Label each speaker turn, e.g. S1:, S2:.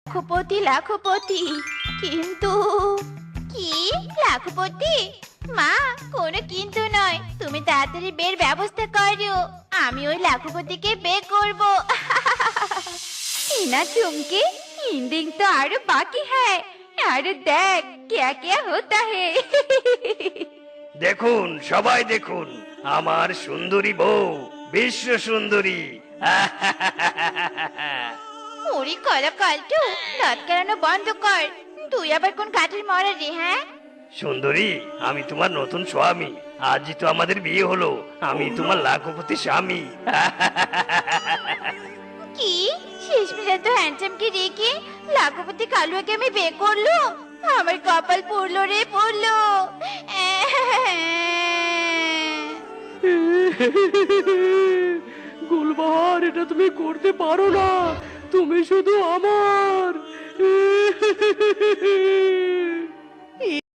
S1: লাখপতি লাখপতি, কিন্তু কি লাখপতি? মা, কোনো কিন্তু নয়, তুমি তাড়াতাড়ি বের ব্যবস্থা করো, আমি ওই লাখপতিকে বের করব। না চুমকি, এন্ডিং তো আরো বাকি হ্যায়, আরে দেখ क्या क्या होता है।
S2: দেখুন, সবাই দেখুন, আমার সুন্দরী বউ, বিশ্ব সুন্দরী।
S1: ওরে কলা কালটু, দাঁত কেলানো বন্ধ কর। তুই আবার কোন কাঠের মরা রে? হ্যাঁ,
S2: সুন্দরী, আমি তোমার নতুন স্বামী। আজই তো আমাদের বিয়ে হলো, আমি তোমার লাখপতি স্বামী।
S1: কি শেষমেশ তো হ্যান্ডসামকে রেখে লাখপতি কালুয়াকে আমি বিয়ে করলো? আমার কপাল পড়লো রে পড়লো।
S3: গুলবাহার, এটা তুমি করতে পারো না, তুমি শুধু আমার।